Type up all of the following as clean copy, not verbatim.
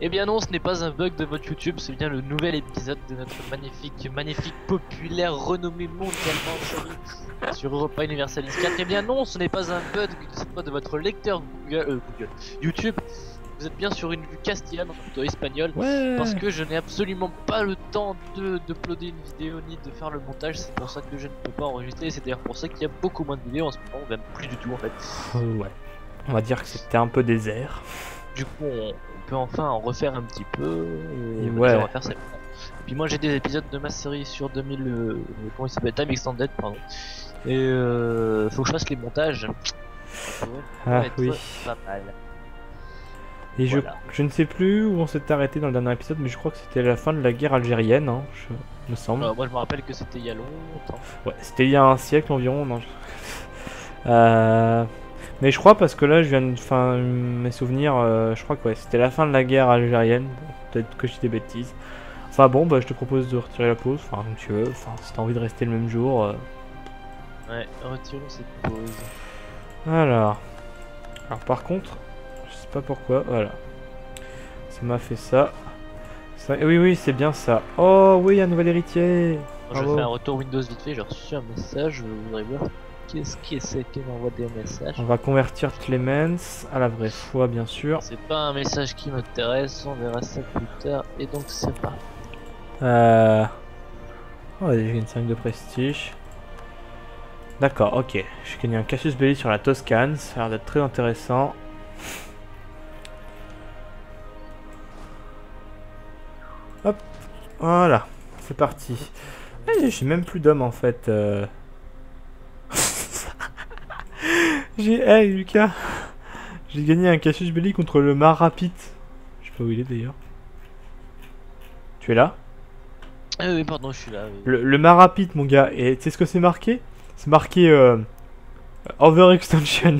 Eh bien non, ce n'est pas un bug de votre YouTube, c'est bien le nouvel épisode de notre magnifique, populaire, renommé mondialement série sur Europa Universalis 4. Eh bien non, ce n'est pas un bug cette fois de votre lecteur Google, YouTube. Vous êtes bien sur une vue castillane, plutôt espagnole, parce Ouais. que je n'ai absolument pas le temps d'uploader une vidéo ni de faire le montage. C'est pour ça que je ne peux pas enregistrer. C'est d'ailleurs pour ça qu'il y a beaucoup moins de vidéos en ce moment, même plus du tout en fait. Ouais. On va dire que c'était un peu désert. Du coup, on peut enfin en refaire un petit peu. Et Déjà, on ouais. va faire ça. Et puis moi, j'ai des épisodes de ma série sur 2000. Comment il s'appelle, Time Extended, pardon. Et faut que je fasse les montages. Ça va Ah être oui. pas mal. Et Voilà. je ne sais plus où on s'est arrêté dans le dernier épisode, mais je crois que c'était la fin de la guerre algérienne, hein, me semble. Moi, je me rappelle que c'était il y a longtemps. Ouais, c'était il y a un siècle environ. Non, mais je crois parce que là, je viens de. Enfin, mes souvenirs, je crois que ouais, c'était la fin de la guerre algérienne. Peut-être que je dis des bêtises. Enfin bon, bah je te propose de retirer la pause, enfin comme tu veux. Enfin, si t'as envie de rester le même jour. Ouais, retirons cette pause. Alors par contre, je sais pas pourquoi, voilà. Ça m'a fait ça. Oui, c'est bien ça. Oh oui, un nouvel héritier. Je Bravo. fais un retour Windows vite fait. J'ai reçu un message. Je voudrais voir qu'est-ce qui c'est qui m'envoie des messages. On va convertir Clemens à la vraie foi, bien sûr. C'est pas un message qui m'intéresse. On verra ça plus tard. Et donc, c'est pas. Oh, j'ai une 5 de prestige. D'accord, ok. J'ai gagné un Cassius Belli sur la Toscane. Ça a l'air d'être très intéressant. Hop, voilà. C'est parti. J'ai même plus d'hommes en fait. Hey Lucas, j'ai gagné un Cassius Belli contre le Marapit. Je sais pas où il est d'ailleurs. Tu es là? Ah oui, pardon, je suis là. Oui. Le Marapit, mon gars. Et tu sais ce que c'est marqué? C'est marqué Overextension.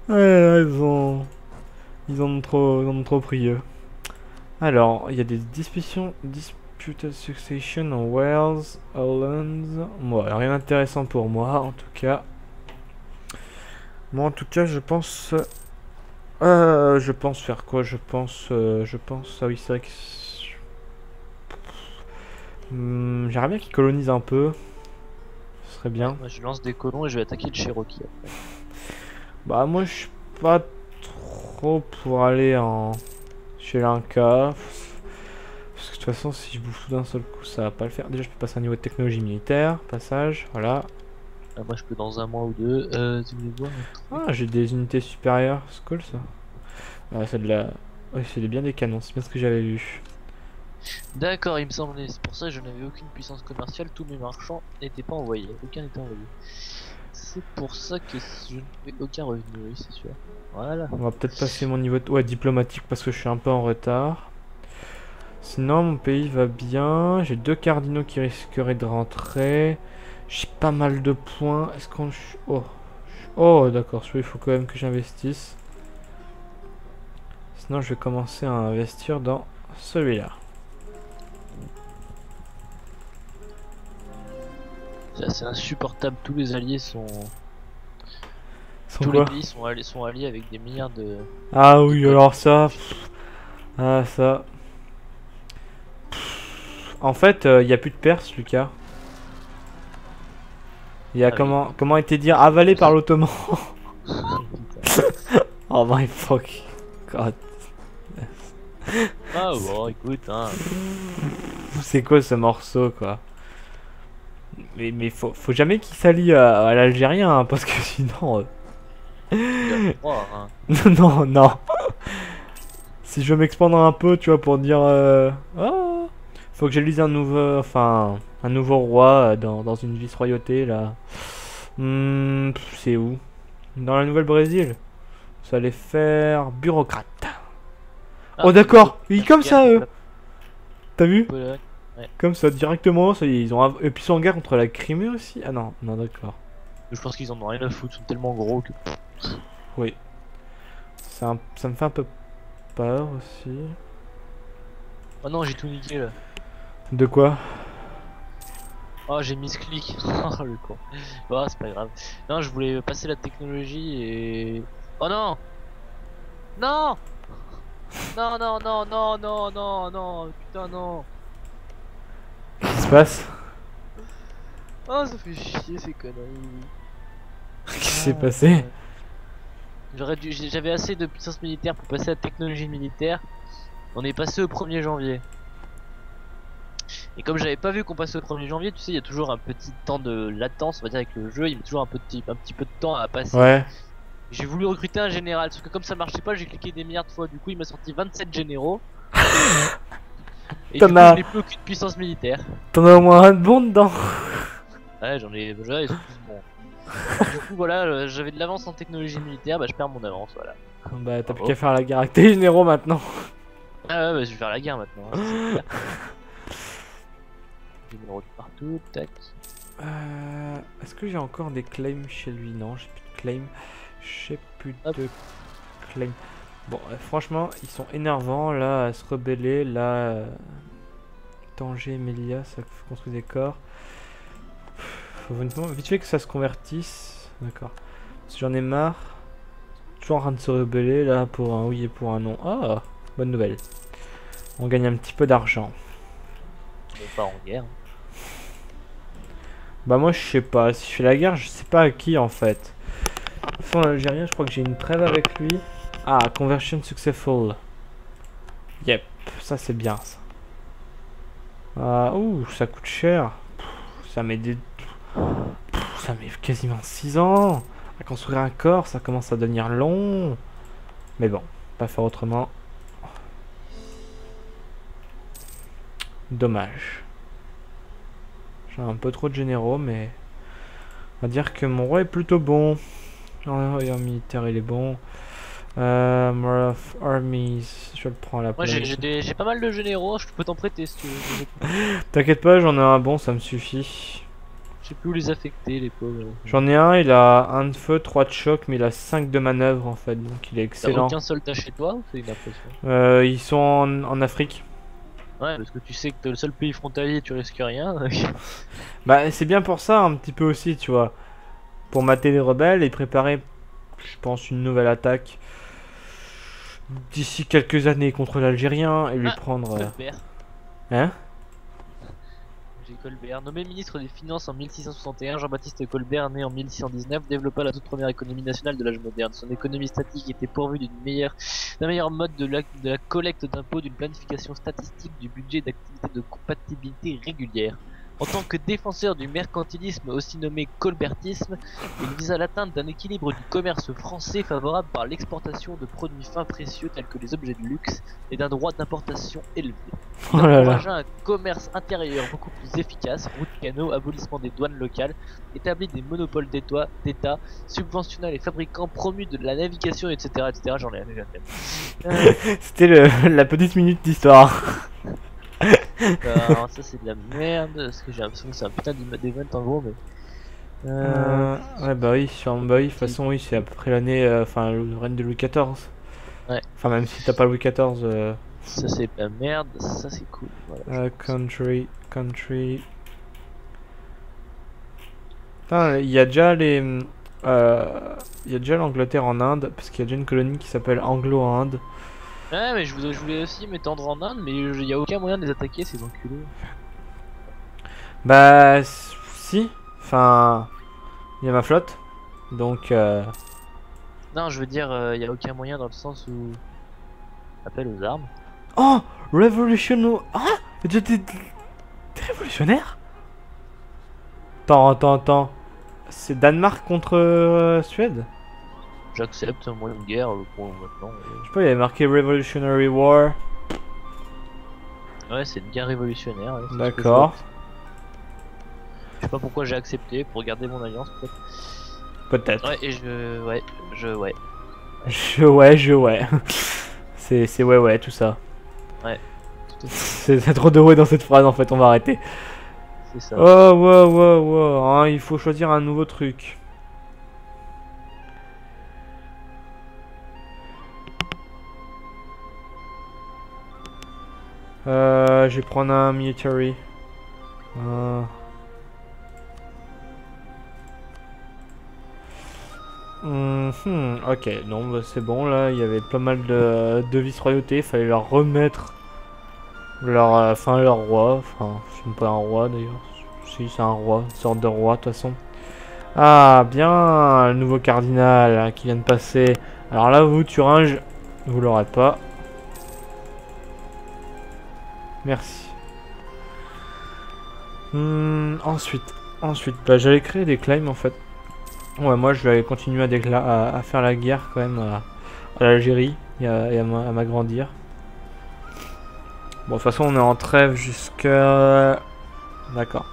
Ouais, ils en ont trop pris eux. Alors, il y a des Disputed Succession en Wales, Holland. Bon, rien d'intéressant pour moi, en tout cas. Moi, en tout cas, je pense faire quoi? Je pense. Ah oui, c'est vrai que. J'aimerais bien qu'ils colonisent un peu. Ce serait bien. Moi, je lance des colons et je vais attaquer le Cherokee. Après. Bah, moi, je suis pas trop pour aller en. Chez l'Inca. Parce que de toute façon, si je bouffe tout d'un seul coup, ça va pas le faire. Déjà, je peux passer un niveau de technologie militaire. Passage, voilà. Moi, je peux dans un mois ou deux. Tu veux voir Ah, j'ai des unités supérieures. C'est cool ça. Ah, c'est de la. Ouais, c'est bien des canons. C'est bien ce que j'avais vu. D'accord, il me semblait. C'est pour ça que je n'avais aucune puissance commerciale. Tous mes marchands n'étaient pas envoyés. Aucun n'était envoyé. C'est pour ça que je ne fais aucun revenu. Oui, c'est sûr. Voilà. On va peut-être passer mon niveau de... Ouais, diplomatique parce que je suis un peu en retard. Sinon, mon pays va bien. J'ai 2 cardinaux qui risqueraient de rentrer. J'ai pas mal de points. Est-ce qu'on... Oh, oh d'accord. Il faut quand même que j'investisse. Sinon, je vais commencer à investir dans celui-là. C'est insupportable. Tous les alliés sont. Sans Tous quoi? les pays sont alliés avec des milliards de. Ah oui, alors ça... Ah, ça... En fait, il n'y a plus de Perse, Lucas. Il y a Ah oui. comment était dire avalé par l'Ottoman. Oh my fuck god. Ah bon, écoute, hein. C'est quoi ce morceau quoi? Mais faut jamais qu'il s'allie à l'Algérien hein, parce que sinon. Il y a trois, hein. Non, non. Si je veux m'expandre un peu, tu vois, pour dire. Oh, faut que j'élise un nouveau. Enfin. Un nouveau roi dans une vice-royauté là. C'est où? Dans la Nouvelle-Brésil. Ça allait faire bureaucrate. Ah, Oh d'accord, ils comme ça eux. T'as vu? Pologne. Ouais. Comme ça directement, ça y est, ils ont et puis ils sont en guerre contre la Crimée aussi. Ah non, non d'accord. Je pense qu'ils en ont rien à foutre, ils sont tellement gros que. Oui. Ça me fait un peu peur aussi. Oh non, j'ai tout niqué là. De quoi? Oh, j'ai mis ce clic. Oh le con. Bon, c'est pas grave. Non, je voulais passer la technologie et. Oh non! Non! Non, non, non, non, non, non, non, putain, non. Qu'est-ce qui se passe? Oh, ça fait chier ces conneries. Qu'est-ce qui s'est Ah, passé? j'avais assez de puissance militaire pour passer à la technologie militaire. On est passé au 1er janvier. Et comme j'avais pas vu qu'on passait au 1er janvier, tu sais, il y a toujours un petit temps de latence, on va dire, avec le jeu. Il met toujours un petit peu de temps à passer. Ouais. J'ai voulu recruter un général, sauf que comme ça marchait pas, j'ai cliqué des milliards de fois. Du coup, il m'a sorti 27 généraux. Et du coup, je n'ai plus aucune puissance militaire. T'en as au moins un de bon dedans. Ouais, j'en ai déjà, ils sont tous bons. Du coup, voilà, j'avais de l'avance en technologie militaire, bah je perds mon avance, voilà. Bah t'as plus qu'à faire la guerre avec tes généraux maintenant. Ah ouais, bah je vais faire la guerre maintenant. Hein, c'est clair. Généraux de partout, tac. Est-ce que j'ai encore des claims chez lui? Non, j'ai plus de claims. J'ai plus Hop. de claims. Bon, franchement, ils sont énervants là à se rebeller. Là, Tanger, Melia, ça construit des corps. Faut vite fait que ça se convertisse. D'accord. Si j'en ai marre. Toujours en train de se rebeller là pour un oui et pour un non. Ah, bonne nouvelle. On gagne un petit peu d'argent. On est pas en guerre. Bah moi je sais pas, si je fais la guerre, je sais pas à qui en fait. Enfin l'Algérien, je crois que j'ai une trêve avec lui. Ah, conversion successful. Yep, ça c'est bien ça. Ah, ouh, ça coûte cher. Ça met des... ça met quasiment 6 ans. À construire un corps, ça commence à devenir long. Mais bon, pas faire autrement. Dommage. J'ai un peu trop de généraux, mais... on va dire que mon roi est plutôt bon. En militaire, il est bon. More of armies, je le prends à la Moi place. j'ai pas mal de généraux, je peux t'en prêter si tu veux. T'inquiète pas, j'en ai un bon, ça me suffit. Je sais plus où les affecter, les pauvres. J'en ai un, il a 1 de feu, 3 de choc, mais il a 5 de manœuvre en fait, donc il est T'as excellent. aucun soldat chez toi ou c'est une impression? Ils sont en Afrique. Ouais, parce que tu sais que t'es le seul pays frontalier, tu risques rien. Bah, c'est bien pour ça, un petit peu aussi, tu vois. Pour mater les rebelles et préparer, je pense, une nouvelle attaque d'ici quelques années contre l'Algérien et lui prendre. Colbert. Hein? J'ai Colbert. Nommé ministre des Finances en 1661, Jean-Baptiste Colbert, né en 1619, développa la toute première économie nationale de l'âge moderne. Son économie statique était pourvue d'un meilleur mode de la collecte d'impôts, d'une planification statistique du budget et d'activités de comptabilité régulière. En tant que défenseur du mercantilisme, aussi nommé colbertisme, il visa l'atteinte d'un équilibre du commerce français favorable par l'exportation de produits fins précieux tels que les objets de luxe et d'un droit d'importation élevé. Il Oh là là. encouragea un commerce intérieur beaucoup plus efficace, routes, canaux, abolissement des douanes locales, établit des monopoles d'État, subventionna les fabricants, promu de la navigation, etc. etc. J'en ai un déjà fait. C'était la petite minute d'histoire. Alors, ça c'est de la merde, parce que j'ai l'impression que c'est un putain d'event en gros, mais... Ouais, bah oui, bah oui, de toute façon, oui, c'est à peu près l'année, enfin, le règne de Louis XIV. Ouais. Enfin, même si t'as pas Louis XIV. Ça c'est de la merde, ça c'est cool. Voilà, Country. Putain, il y a déjà les. Il y a déjà l'Angleterre en Inde, parce qu'il y a déjà une colonie qui s'appelle Anglo-Inde. Ouais, mais je voulais aussi m'étendre en Inde, mais il y a aucun moyen de les attaquer, ces enculés. Bah, si. Enfin, il y a ma flotte. Donc, Non, je veux dire, il y a aucun moyen dans le sens où... Appel aux armes. oh, Revolution. Ah, t'es révolutionnaire? Attends. C'est Danemark contre Suède? J'accepte, moi une guerre pour maintenant. Je sais pas, il y avait marqué Revolutionary War. Ouais, c'est une guerre révolutionnaire. Ouais, c'est ce que D'accord. je sais pas pourquoi j'ai accepté, pour garder mon alliance peut-être. Peut-être. Ouais, et ouais. Ouais. C'est ouais, tout ça. Ouais. C'est trop de ouais dans cette phrase en fait, on va arrêter. C'est ça. Oh, wow. Hein, il faut choisir un nouveau truc. Je vais prendre un military. Ok, non, bah, c'est bon, là, il y avait pas mal de vice-royautés, il fallait leur remettre leur, enfin, leur roi, enfin, c'est même pas un roi d'ailleurs, si c'est un roi, une sorte de roi de toute façon. Ah, bien, le nouveau cardinal hein, qui vient de passer. Alors là, vous, Thuringe, vous l'aurez pas. Merci. Ensuite, bah, j'allais créer des claims en fait. Ouais, moi je vais continuer à faire la guerre quand même à l'Algérie et à m'agrandir. Bon, de toute façon, on est en trêve jusqu'à. D'accord.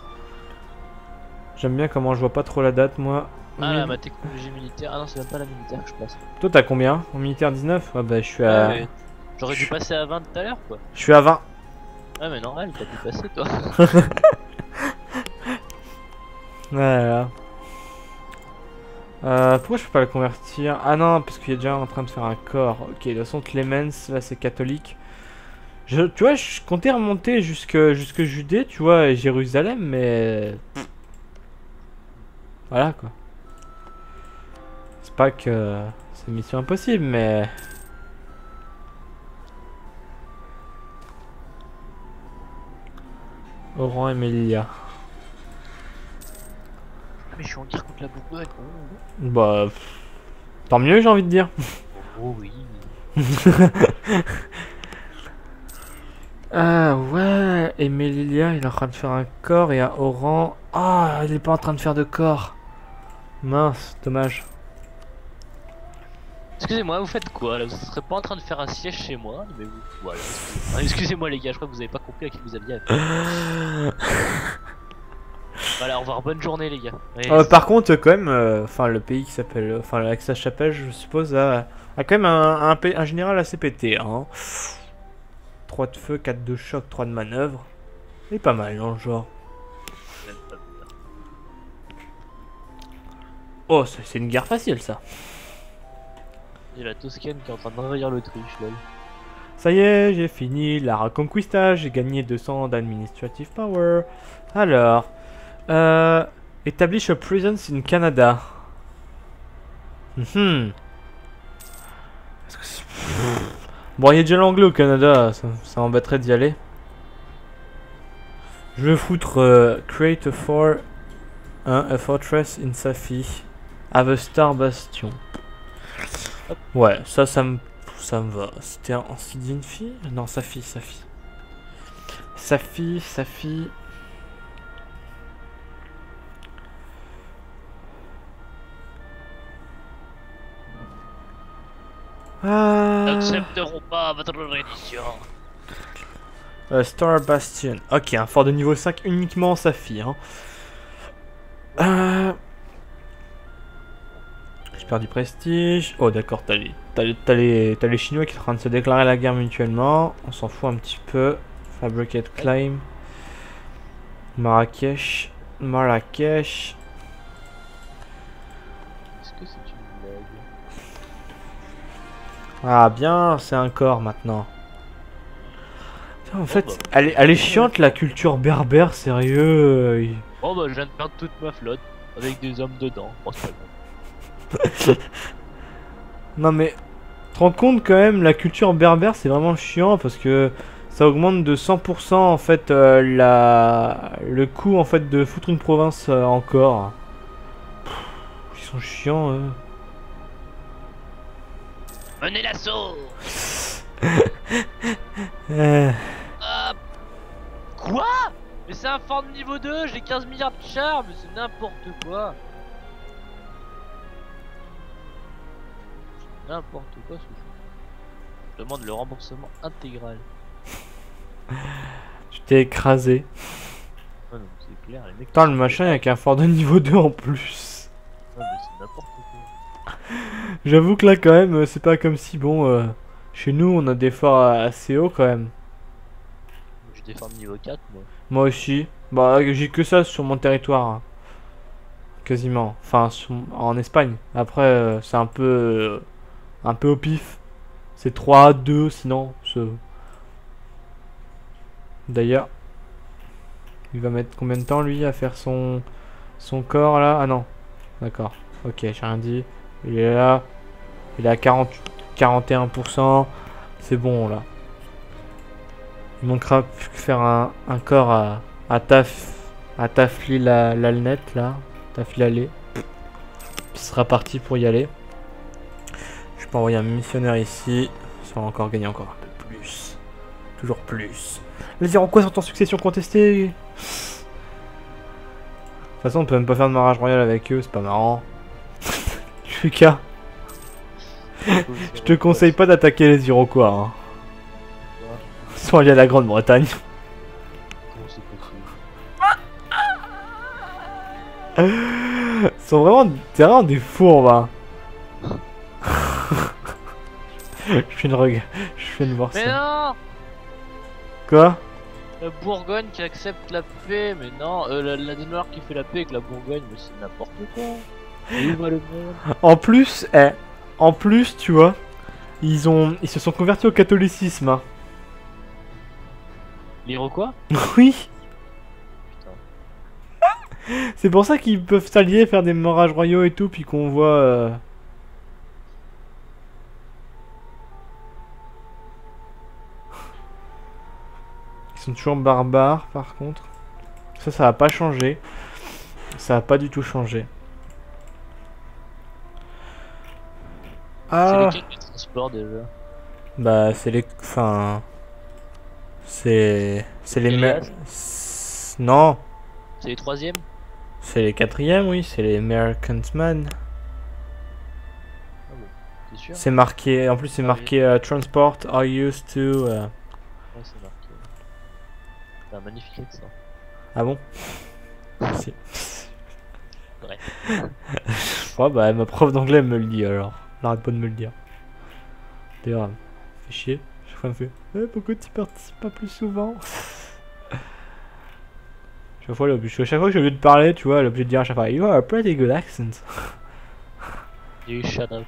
J'aime bien comment je vois pas trop la date, moi. Ah là, ma technologie militaire. Ah non, c'est même pas la militaire que je passe. Toi, t'as combien en militaire 19? Ah, bah, je suis à. Ouais, j'aurais dû passer à 20 tout à l'heure quoi. Je suis à 20. Ouais, mais normal, t'as pu passer toi. Voilà. Pourquoi je peux pas le convertir? Ah non, parce qu'il est déjà en train de faire un corps. Ok, de toute façon, Clemens, là c'est catholique. Tu vois, je comptais remonter jusque Judée, tu vois, et Jérusalem, mais. Voilà quoi. C'est pas que c'est une mission impossible, mais. Oran et Melilla. Mais je suis en guerre contre la Bourgogne. Bah. Tant mieux, j'ai envie de dire. Oh oui. Ah ouais, et Melilla, il est en train de faire un corps, et à Oran. Ah, il est pas en train de faire de corps. Mince, dommage. Excusez-moi, vous faites quoi là? Vous serez pas en train de faire un siège chez moi? Mais vous. Voilà, excusez-moi. Excusez-moi les gars, je crois que vous avez pas compris à qui vous aviez affaire. Voilà, au revoir, bonne journée les gars. Par contre, quand même, enfin le pays qui s'appelle, enfin l'Aix-la-Chapelle, je suppose, a quand même un général assez pété. Hein. 3 de feu, 4 de choc, 3 de manœuvre. Il est pas mal dans le genre. Oh, c'est une guerre facile ça. Il y a la Toscane qui est en train d'envahir l'Autriche, lol. Ça y est, j'ai fini la Reconquista, j'ai gagné 200 d'administrative power. Alors, establish a presence in Canada. Est-ce que c'est... Bon, il y a déjà l'anglais au Canada, ça m'embêterait d'y aller. Je vais foutre create a fortress in Safi. Have a star bastion. Ouais, ça me va. C'était un d'une fille? Non, Safi. Safi. N'accepteront pas votre reddition. Star Bastion. Ok, un fort de niveau 5 uniquement en Safi. Hein. J'ai perdu prestige. Oh d'accord, t'as les Chinois qui sont en train de se déclarer la guerre mutuellement. On s'en fout un petit peu. Fabricate Claim. Marrakech. Est-ce que c'est une blague? Ah bien, c'est un corps maintenant. En fait, bah. elle est chiante la culture berbère, sérieux. Bon bah je viens de perdre toute ma flotte avec des hommes dedans. Oh, c'est pas bon. Non mais, tu te rends compte quand même, la culture berbère c'est vraiment chiant parce que ça augmente de 100% en fait le coût en fait de foutre une province encore. Ils sont chiants eux. Menez l'assaut. Ah, quoi? Mais c'est un fort de niveau 2, j'ai 15 milliards de chars, mais c'est n'importe quoi. N'importe quoi ce jeu. Je demande le remboursement intégral. Tu t'es écrasé. Ah non, c'est clair, les mecs. Putain, le machin avec un fort de niveau 2 en plus. Ah, mais c'est n'importe quoi. J'avoue que là quand même, c'est pas comme si bon, chez nous on a des forts assez hauts quand même. Je défends le niveau 4 moi. Moi aussi. Bah j'ai que ça sur mon territoire. Hein. Quasiment. Enfin en Espagne. Après c'est un peu au pif. C'est 3, 2 sinon. D'ailleurs. Il va mettre combien de temps lui à faire son corps là? Ah non. D'accord. Ok, j'ai rien dit. Il est là. Il est à 41%. C'est bon là. Il manquera plus que faire un corps à Tafli l'alnet là. Tafli l'allée. Ce sera parti pour y aller. Je peux envoyer un missionnaire ici. Ça va encore gagner encore un peu plus. Toujours plus. Les Iroquois sont en succession contestée. De toute façon, on peut même pas faire de mariage royal avec eux, c'est pas marrant. Lucas, je te conseille pas d'attaquer les Iroquois. Hein. Ils sont alliés à la Grande-Bretagne. Ils sont vraiment, c'est vraiment des fourbes. Hein. Je viens de voir Mais ça. non! Quoi? La Bourgogne qui accepte la paix, mais non, la Danemark qui fait la paix avec la Bourgogne, mais c'est n'importe quoi. Où va le monde? En plus, tu vois, ils se sont convertis au catholicisme. Hein. L'Iroquois? Oui. Putain. C'est pour ça qu'ils peuvent s'allier, faire des mariages royaux et tout, puis qu'on voit. Ils sont toujours barbares, par contre. Ça va pas changer. Ça va pas du tout changer. C'est Ah. lesquels les transports déjà? Bah, c'est les. Enfin. C'est les Non, C'est les troisièmes? c'est les quatrièmes, oui, c'est les Merchantmen. Ah bon, t'es sûr? C'est marqué, en plus c'est Ah marqué Transport are used to. Ouais, c'est marqué. C'est un magnifique accent. Ah bon? Merci. Ouais. Je crois, bah ma prof d'anglais me le dit alors. Elle arrête pas de me le dire. D'ailleurs, elle me fait chier. Chaque fois elle me fait pourquoi tu participes pas plus souvent? Chaque fois que je suis obligé de parler, tu vois, elle est obligée de dire à chaque fois You have a pretty good accent. You shut up.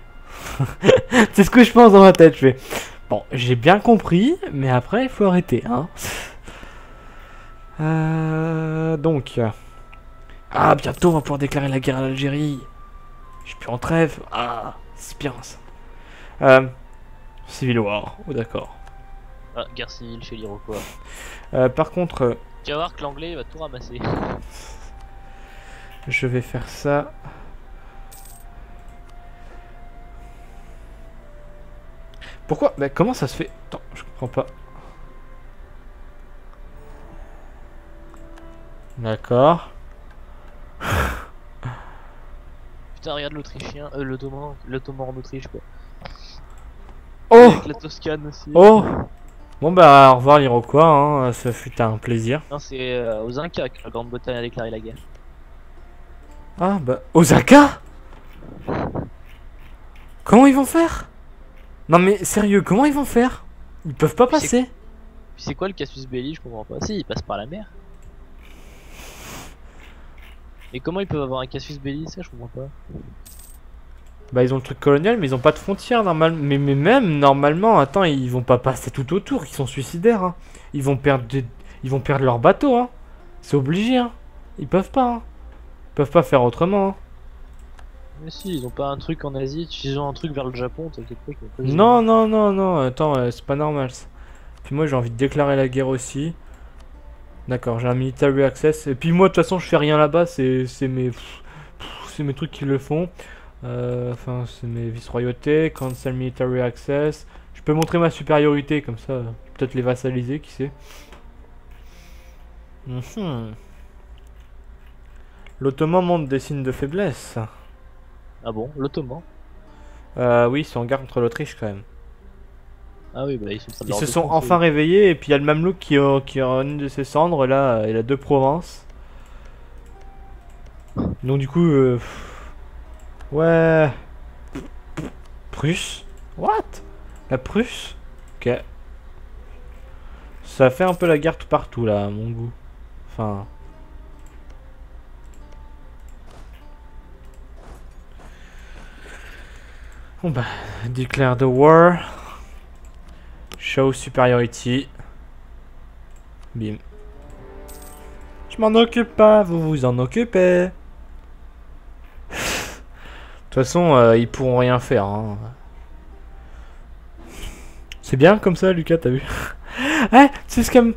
C'est ce que je pense dans ma tête, je fais. Bon, j'ai bien compris, mais après il faut arrêter, hein. Donc. Ah, bientôt on va pouvoir déclarer la guerre à l'Algérie. Je suis plus en trêve. Ah, c'est bien ça. Civil War, oh d'accord. Ah, guerre civile chez l'Iroquois. Par contre, Tu vas voir que l'anglais va tout ramasser. je vais faire ça. Pourquoi? Bah, comment ça se fait? Attends, je comprends pas. D'accord. Putain, regarde l'Autrichien, l'Ottoman en Autriche quoi. Oh! Avec la Toscane aussi. Oh! Bon bah au revoir l'Iroquois, hein. Ça fut un plaisir. Non, c'est aux Incas que la Grande-Bretagne a déclaré la guerre. Ah bah Osaka? Comment ils vont faire? Non mais sérieux, comment ils vont faire? Ils peuvent pas passer. Puis c'est quoi le casus belli? Je comprends pas. Si, ils passent par la mer. Mais comment ils peuvent avoir un casus belli? Ça, je comprends pas. Bah ils ont le truc colonial mais ils ont pas de frontières normalement. Mais même normalement, attends, ils vont pas passer tout autour, ils sont suicidaires. Hein. Ils vont perdre leur bateau. Hein. C'est obligé. Hein. Ils peuvent pas. Hein. Ils peuvent pas faire autrement. Hein. Mais si, ils ont pas un truc en Asie. Ils ont un truc vers le Japon, t'inquiète pas qu'ils vont pas. Non, non, non, non, attends, c'est pas normal ça. Puis moi j'ai envie de déclarer la guerre aussi. D'accord, j'ai un military access. Et puis moi de toute façon je fais rien là-bas, c'est mes trucs qui le font. Enfin, c'est mes vice-royautés, cancel military access. Je peux montrer ma supériorité comme ça, peut-être les vassaliser, qui sait. L'Ottoman montre des signes de faiblesse. Ah bon, l'Ottoman? Oui, ils sont en guerre contre l'Autriche quand même. Ah oui, bah ils sont en train de Ils leur se sont défoncer. enfin réveillés et puis il y a le Mamelouk qui a une de ses cendres là, il a 2 provinces. Donc du coup, ouais. Prusse? What? La Prusse? Ok. Ça fait un peu la guerre tout partout là, à mon goût. Enfin. Bon bah, declare the war. Show superiority. Bim. Je m'en occupe pas, vous vous en occupez. De toute façon, ils pourront rien faire. Hein. C'est bien comme ça, Lucas, t'as vu? Eh, tu sais ce qu'elle me...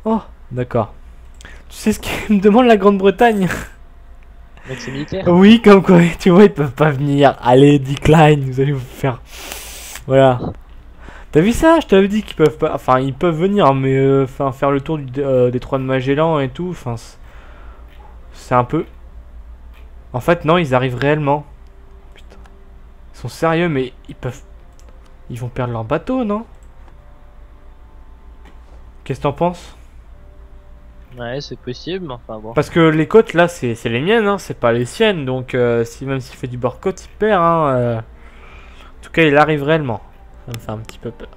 Oh, d'accord. Tu sais ce qu'elle me demande la Grande-Bretagne? Mec, c'est militaire. Oui, comme quoi, tu vois, ils peuvent pas venir. Allez, decline, vous allez vous faire... Voilà. T'as vu ça? Je t'avais dit qu'ils peuvent pas... Enfin, ils peuvent venir, mais enfin, faire le tour du détroit de Magellan et tout, enfin... C'est un peu... En fait, non, ils arrivent réellement. Putain. Ils sont sérieux, mais ils peuvent... Ils vont perdre leur bateau, non? Qu'est-ce que t'en penses? Ouais, c'est possible, mais enfin bon. Parce que les côtes, là, c'est les miennes, hein, c'est pas les siennes. Donc, si, même s'il fait du bord-côte, il perd, hein. En tout cas, il arrive réellement. Ça me fait un petit peu peur.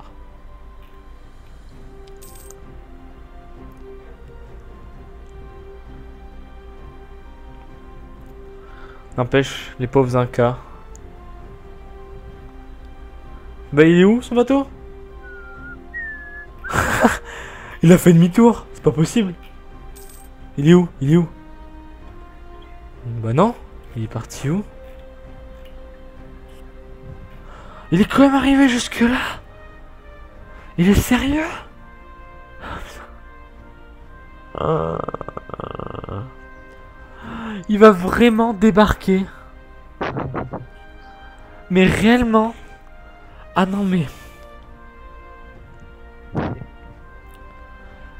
N'empêche, les pauvres Incas. Bah, il est où, son bateau? Il a fait demi-tour, c'est pas possible. Il est où? Il est où? Bah non, il est parti où? Il est quand même arrivé jusque là. Il est sérieux? Il va vraiment débarquer. Mais réellement? Ah non mais...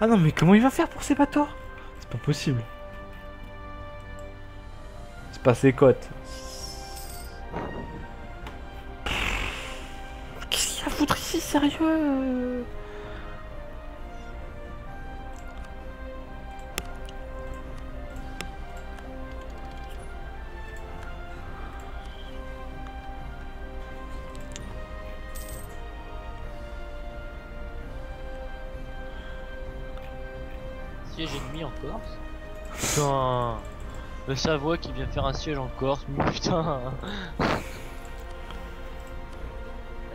Ah non mais comment il va faire pour ses bateaux? C'est pas possible. C'est pas ses côtes. Qu'est-ce qu'il y a à foutre ici, sérieux? Siège ennemi en Corse. Putain. Le Savoie qui vient faire un siège en Corse. Putain. La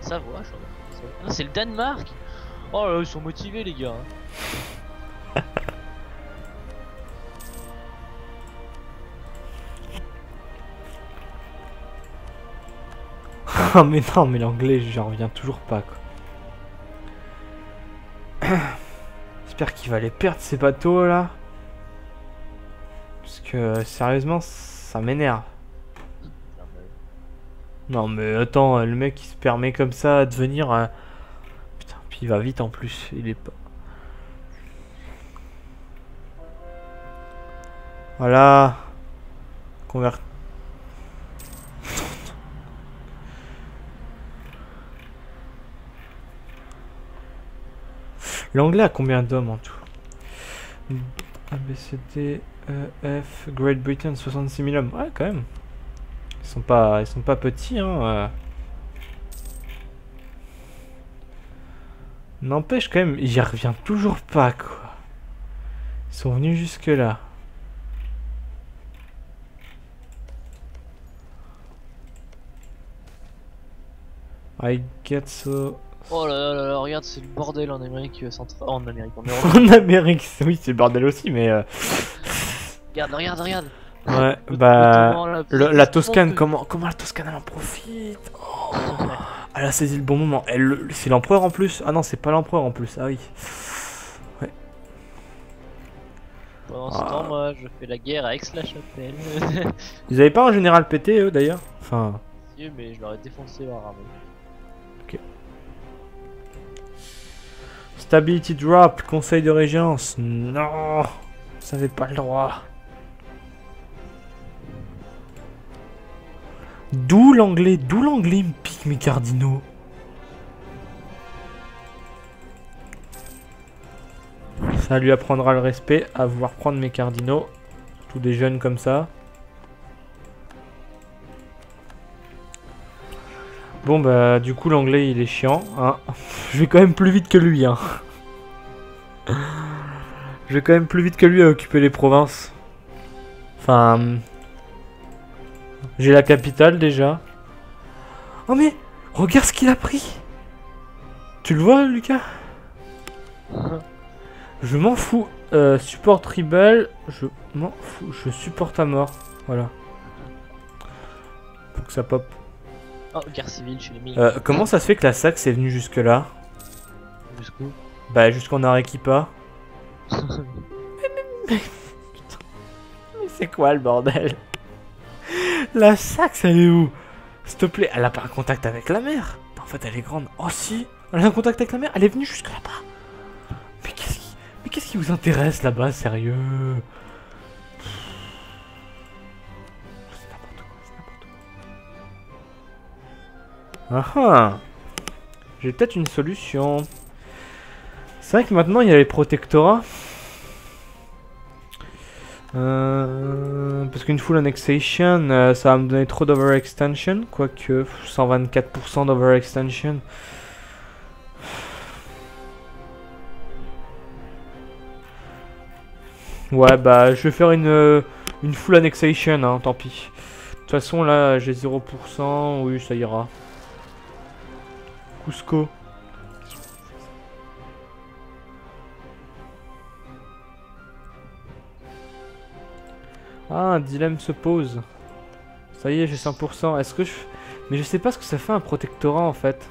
Savoie, je crois. Ah, c'est le Danemark. Oh là, ils sont motivés, les gars. Ah mais non, mais l'anglais, j'en reviens toujours pas, quoi. J'espère qu'il va les perdre, ces bateaux, là. Parce que, sérieusement, ça m'énerve. Non mais attends, le mec il se permet comme ça de venir... Putain, puis il va vite en plus, il est pas... Voilà. Convert... L'anglais a combien d'hommes en tout? A, B, C, D, E, F, Great Britain, 66 000 hommes. Ouais, quand même. Ils sont pas petits, hein. N'empêche quand même, j'y reviens toujours pas, quoi. Ils sont venus jusque là. I get so... Oh là là là, regarde, c'est le bordel en Amérique centrale. En Amérique, en Europe. En Amérique, oui, c'est le bordel aussi, mais... Regarde. Ouais, bah... La Toscane, comment la Toscane elle en profite? Oh, elle a saisi le bon moment. C'est l'empereur en plus? Ah non, c'est pas l'empereur en plus, ah oui. Ouais. Pendant ce temps, moi, je fais la guerre à Aix-la-Chapelle. Ils avaient pas un général pété, eux, d'ailleurs? Enfin... Si, mais je leur ai défoncé leur armée. Ok. Stability drop, conseil de régence. Non, vous avez pas le droit. D'où l'anglais il me pique mes cardinaux. Ça lui apprendra le respect à vouloir prendre mes cardinaux. Tous des jeunes comme ça. Bon bah du coup l'anglais il est chiant, hein. Je vais quand même plus vite que lui, hein. Je vais quand même plus vite que lui à occuper les provinces. Enfin... J'ai la capitale déjà. Oh mais... Regarde ce qu'il a pris. Tu le vois, Lucas? Je m'en fous. Support rebelle. Je m'en fous. Je supporte à mort. Voilà. Faut que ça pop. Oh, guerre civile chez les milles. Comment ça se fait que la Saxe est venue jusque là? Jusqu'où? Bah jusqu'en Arequipa. Mais c'est quoi le bordel? La Saxe elle est où? S'il te plaît, elle a pas un contact avec la mer. En fait elle est grande. Oh si, elle a un contact avec la mer, elle est venue jusque là-bas. Mais qu'est-ce qui vous intéresse là-bas, sérieux? C'est n'importe quoi, c'est n'importe quoi. Ah ah. J'ai peut-être une solution. C'est vrai que maintenant il y a les protectorats. Parce qu'une full annexation, ça va me donner trop d'overextension. Quoique 124% d'overextension. Ouais, bah je vais faire une full annexation, hein, tant pis. De toute façon, là j'ai 0%. Oui, ça ira. Cusco. Ah, un dilemme se pose. Ça y est, j'ai 100%. Est-ce que je... Mais je sais pas ce que ça fait un protectorat en fait.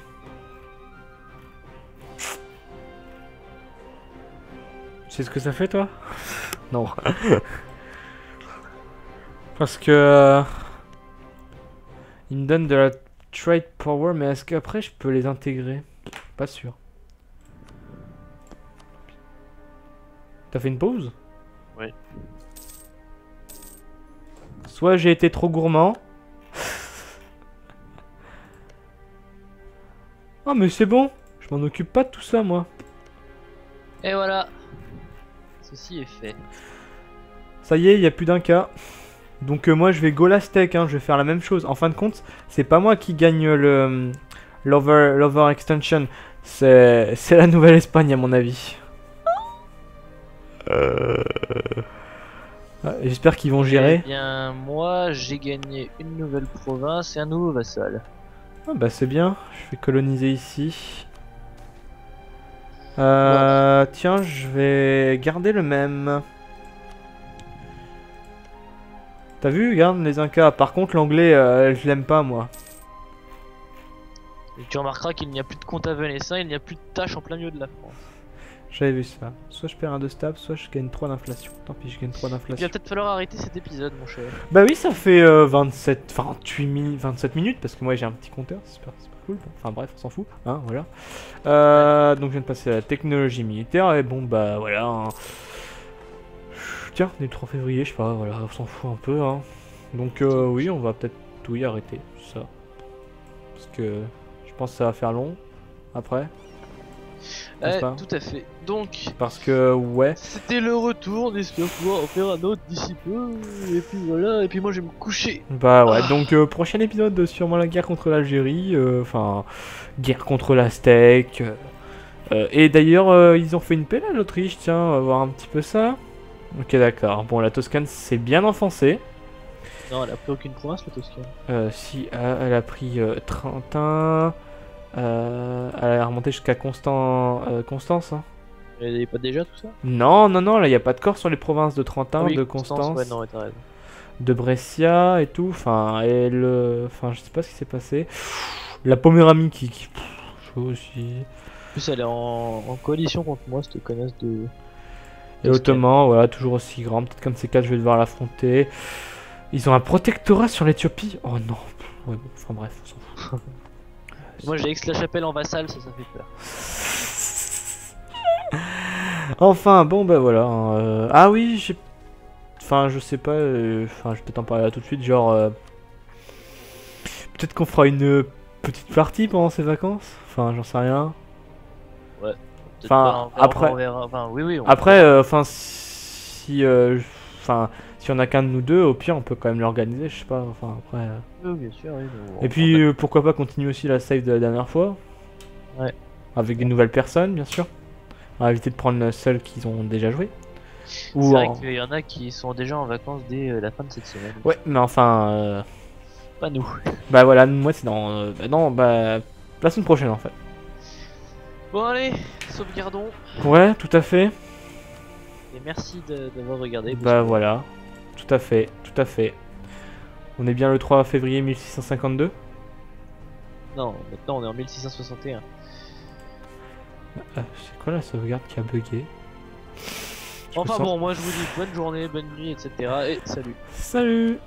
Tu sais ce que ça fait toi? Non. Parce que... il me donne de la trade power, mais est-ce qu'après je peux les intégrer? Pas sûr. T'as fait une pause? Oui. Soit j'ai été trop gourmand. Ah mais c'est bon, je m'en occupe pas de tout ça moi. Et voilà. Ceci est fait. Ça y est, il n'y a plus d'un cas. Donc moi je vais go la steak, hein, je vais faire la même chose. En fin de compte, c'est pas moi qui gagne le l'over extension. C'est la Nouvelle-Espagne à mon avis. J'espère qu'ils vont gérer. Eh bien, moi, j'ai gagné une nouvelle province et un nouveau vassal. Ah bah c'est bien, je vais coloniser ici. Tiens, je vais garder le même. T'as vu, regarde les Incas. Par contre, l'anglais, je l'aime pas moi. Et tu remarqueras qu'il n'y a plus de compte à Venessin, il n'y a plus de tâches en plein milieu de la France. J'avais vu ça. Soit je perds un de stab, soit je gagne 3 d'inflation. Tant pis, je gagne 3 Il va d'inflation. peut-être falloir arrêter cet épisode, mon cher. Bah oui, ça fait 27, 28 minutes, 27 minutes parce que moi j'ai un petit compteur, c'est pas cool. Bon, enfin bref, on s'en fout, hein, voilà. Donc je viens de passer à la technologie militaire et bon bah voilà. Hein. Tiens, on est le 3 février, je sais pas, voilà, on s'en fout un peu. Hein. Donc oui, on va peut-être tout y arrêter, ça. Parce que je pense que ça va faire long après. Tout à fait. Donc, parce que ouais. C'était le retour, on espère pouvoir en faire un autre d'ici peu. Et puis voilà, et puis moi je vais me coucher. Bah ouais, donc prochain épisode sûrement la guerre contre l'Algérie, enfin guerre contre l'Aztèque. Et d'ailleurs ils ont fait une paix là l'Autriche, tiens, on va voir un petit peu ça. Ok d'accord, bon la Toscane c'est bien enfoncé. Non, elle a pris aucune province la Toscane. Si, elle a pris Trentin. Elle a remonté jusqu'à Constance. Hein. Elle n'est pas déjà tout ça? Non, non, non, là il n'y a pas de corps sur les provinces de Trentin, oui, de Constance, ouais, non, t'as raison. de Brescia et tout. Enfin, enfin, je sais pas ce qui s'est passé. La Poméranie qui chaud aussi. En plus, elle est en coalition contre moi, cette connasse de. Et Ottoman, voilà, toujours aussi grand. Peut-être qu'un de ces quatre, je vais devoir l'affronter. Ils ont un protectorat sur l'Éthiopie. Oh non. Ouais, bon, enfin bref, on s'en fout. Moi j'ai Aix-la-Chapelle en vassal, ça fait peur. Enfin, bon bah voilà. Ah oui, j'ai... Enfin, je sais pas, enfin, je vais peut-être en parler là tout de suite, genre... Peut-être qu'on fera une petite partie pendant ces vacances. Enfin, j'en sais rien. Ouais. Enfin, après... Enfin, oui, après, enfin, si... Enfin, si on a qu'un de nous deux, au pire, on peut quand même l'organiser, je sais pas, enfin, après... Oui, bien sûr, oui. Et puis, pourquoi pas continuer aussi la save de la dernière fois. Ouais. Avec des nouvelles personnes, bien sûr. On va éviter de prendre celles qu'ils ont déjà joué. C'est vrai qu'il y en a qui sont déjà en vacances dès la fin de cette semaine. Ouais, mais enfin... Pas nous. Bah voilà, moi c'est dans... non, bah... La semaine prochaine, en fait. Bon, allez, sauvegardons. Ouais, tout à fait. Et merci d'avoir regardé. Bah voilà, tout à fait, tout à fait. On est bien le 3 février 1652. Non, maintenant on est en 1661. C'est quoi la sauvegarde qui a bugué? Enfin bon, moi je vous dis bonne journée, bonne nuit, etc. Et salut. Salut!